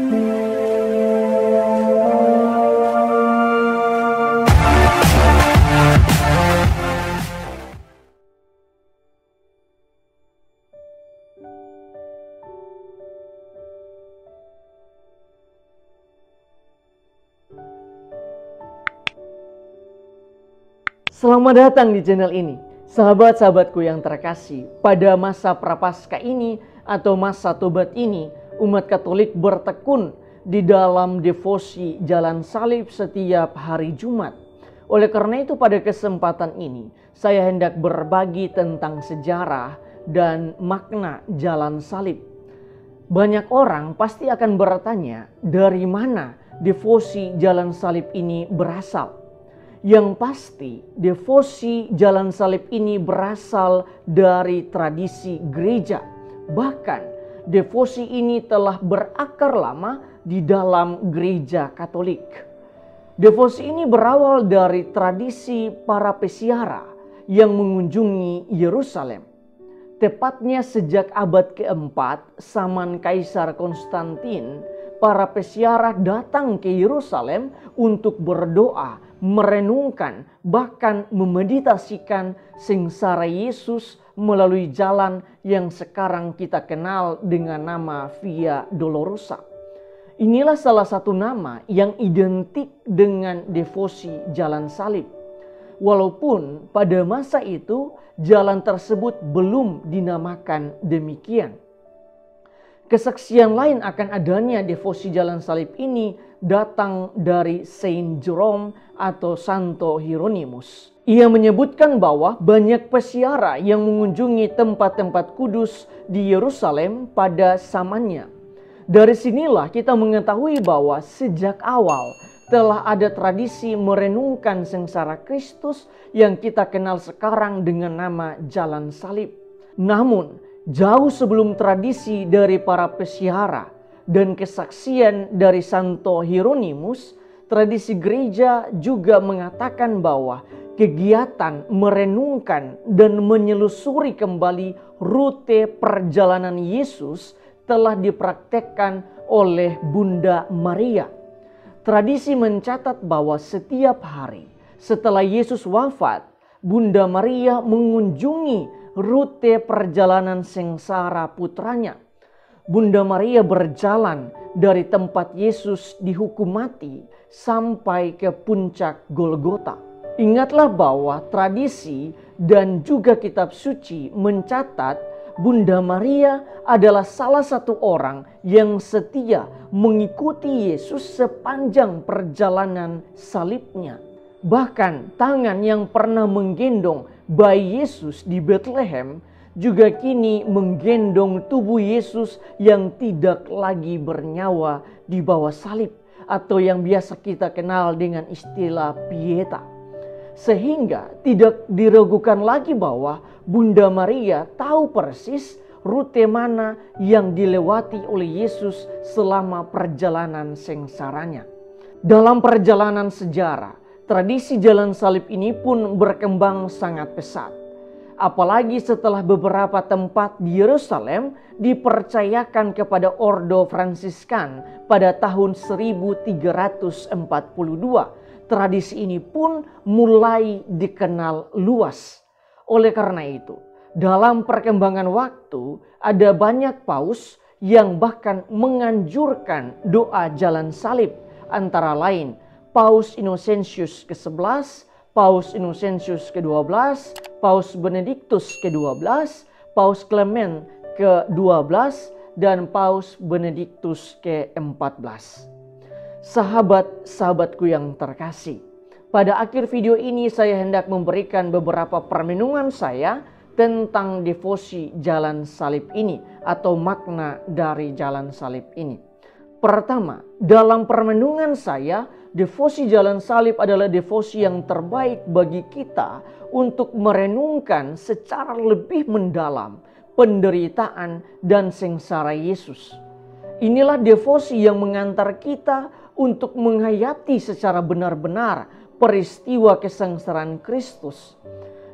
Selamat datang di channel ini, sahabat-sahabatku yang terkasih. Pada masa Prapaskah ini atau masa Tobat ini, umat Katolik bertekun di dalam devosi Jalan Salib setiap hari Jumat. Oleh karena itu pada kesempatan ini, saya hendak berbagi tentang sejarah dan makna Jalan Salib. Banyak orang pasti akan bertanya, dari mana devosi Jalan Salib ini berasal? Yang pasti, devosi Jalan Salib ini berasal dari tradisi gereja. Bahkan, devosi ini telah berakar lama di dalam gereja Katolik. Devosi ini berawal dari tradisi para pesiara yang mengunjungi Yerusalem. Tepatnya sejak abad keempat, zaman Kaisar Konstantin, para pesiara datang ke Yerusalem untuk berdoa, merenungkan, bahkan memeditasikan sengsara Yesus melalui jalan yang sekarang kita kenal dengan nama Via Dolorosa. Inilah salah satu nama yang identik dengan devosi Jalan Salib. Walaupun pada masa itu jalan tersebut belum dinamakan demikian. Kesaksian lain akan adanya devosi Jalan Salib ini datang dari Saint Jerome atau Santo Hieronymus. Ia menyebutkan bahwa banyak pesiara yang mengunjungi tempat-tempat kudus di Yerusalem pada zamannya. Dari sinilah kita mengetahui bahwa sejak awal telah ada tradisi merenungkan sengsara Kristus yang kita kenal sekarang dengan nama Jalan Salib. Namun, jauh sebelum tradisi dari para pesiara dan kesaksian dari Santo Hieronymus, tradisi gereja juga mengatakan bahwa kegiatan merenungkan dan menyelusuri kembali rute perjalanan Yesus telah dipraktekkan oleh Bunda Maria. Tradisi mencatat bahwa setiap hari setelah Yesus wafat, Bunda Maria mengunjungi rute perjalanan sengsara putranya. Bunda Maria berjalan dari tempat Yesus dihukum mati sampai ke puncak Golgota. Ingatlah bahwa tradisi dan juga kitab suci mencatat Bunda Maria adalah salah satu orang yang setia mengikuti Yesus sepanjang perjalanan salibnya. Bahkan tangan yang pernah menggendong bayi Yesus di Bethlehem juga kini menggendong tubuh Yesus yang tidak lagi bernyawa di bawah salib atau yang biasa kita kenal dengan istilah pieta. Sehingga tidak diragukan lagi bahwa Bunda Maria tahu persis rute mana yang dilewati oleh Yesus selama perjalanan sengsaranya. Dalam perjalanan sejarah, tradisi Jalan Salib ini pun berkembang sangat pesat. Apalagi setelah beberapa tempat di Yerusalem dipercayakan kepada Ordo Fransiskan pada tahun 1342. Tradisi ini pun mulai dikenal luas. Oleh karena itu, dalam perkembangan waktu ada banyak paus yang bahkan menganjurkan doa Jalan Salib, antara lain Paus Innocentius ke-11, Paus Innocentius ke-12, Paus Benediktus ke-12, Paus Clement ke-12, dan Paus Benediktus ke-14. Sahabat-sahabatku yang terkasih, pada akhir video ini saya hendak memberikan beberapa permenungan saya tentang devosi Jalan Salib ini atau makna dari Jalan Salib ini. Pertama, dalam permenungan saya, devosi Jalan Salib adalah devosi yang terbaik bagi kita untuk merenungkan secara lebih mendalam penderitaan dan sengsara Yesus. Inilah devosi yang mengantar kita untuk menghayati secara benar-benar peristiwa kesengsaraan Kristus.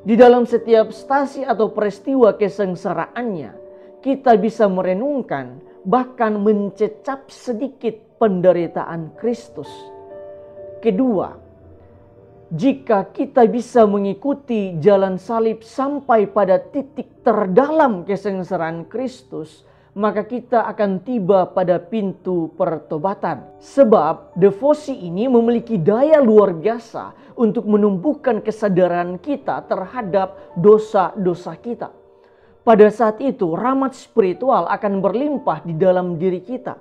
Di dalam setiap stasi atau peristiwa kesengsaraannya, kita bisa merenungkan bahkan mencecap sedikit penderitaan Kristus. Kedua, jika kita bisa mengikuti jalan salib sampai pada titik terdalam kesengsaraan Kristus, maka kita akan tiba pada pintu pertobatan. Sebab devosi ini memiliki daya luar biasa untuk menumbuhkan kesadaran kita terhadap dosa-dosa kita. Pada saat itu rahmat spiritual akan berlimpah di dalam diri kita.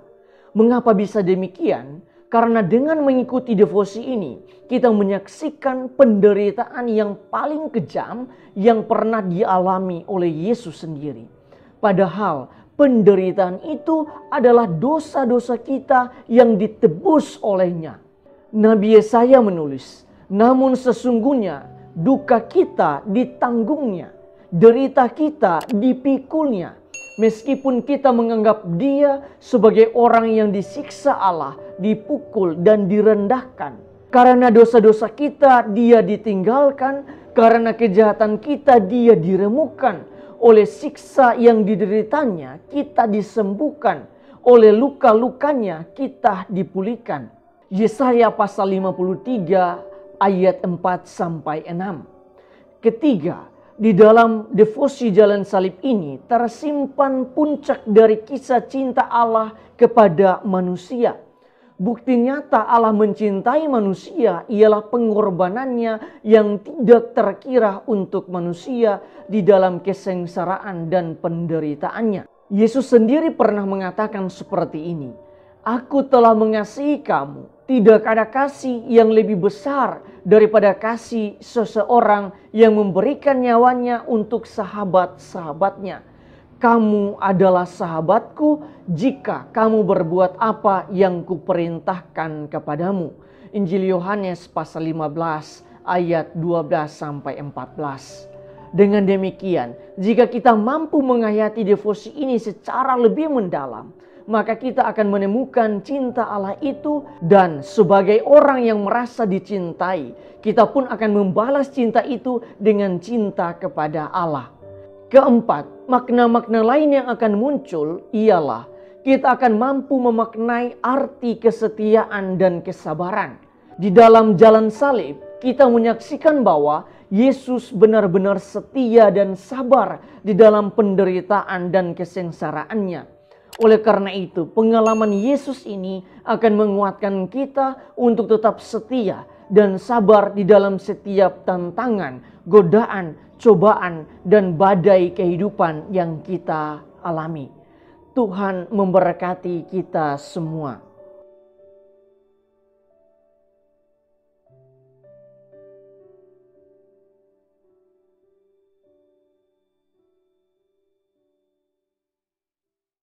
Mengapa bisa demikian? Karena dengan mengikuti devosi ini, kita menyaksikan penderitaan yang paling kejam yang pernah dialami oleh Yesus sendiri. Padahal penderitaan itu adalah dosa-dosa kita yang ditebus olehnya. Nabi Yesaya menulis, namun sesungguhnya duka kita ditanggungnya, derita kita dipikulnya. Meskipun kita menganggap dia sebagai orang yang disiksa Allah, dipukul dan direndahkan. Karena dosa-dosa kita dia ditinggalkan, karena kejahatan kita dia diremukkan. Oleh siksa yang dideritanya kita disembuhkan, oleh luka-lukanya kita dipulihkan. Yesaya pasal 53 ayat 4-6. Ketiga, di dalam devosi jalan salib ini tersimpan puncak dari kisah cinta Allah kepada manusia. Bukti nyata Allah mencintai manusia ialah pengorbanannya yang tidak terkira untuk manusia di dalam kesengsaraan dan penderitaannya. Yesus sendiri pernah mengatakan seperti ini, "Aku telah mengasihi kamu. Tidak ada kasih yang lebih besar daripada kasih seseorang yang memberikan nyawanya untuk sahabat-sahabatnya. Kamu adalah sahabatku jika kamu berbuat apa yang kuperintahkan kepadamu." Injil Yohanes pasal 15 ayat 12-14. Dengan demikian, jika kita mampu menghayati devosi ini secara lebih mendalam, maka kita akan menemukan cinta Allah itu, dan sebagai orang yang merasa dicintai, kita pun akan membalas cinta itu dengan cinta kepada Allah. Keempat, makna-makna lain yang akan muncul ialah kita akan mampu memaknai arti kesetiaan dan kesabaran. Di dalam jalan salib, kita menyaksikan bahwa Yesus benar-benar setia dan sabar di dalam penderitaan dan kesengsaraannya. Oleh karena itu, pengalaman Yesus ini akan menguatkan kita untuk tetap setia dan sabar di dalam setiap tantangan, godaan, cobaan, dan badai kehidupan yang kita alami. Tuhan memberkati kita semua.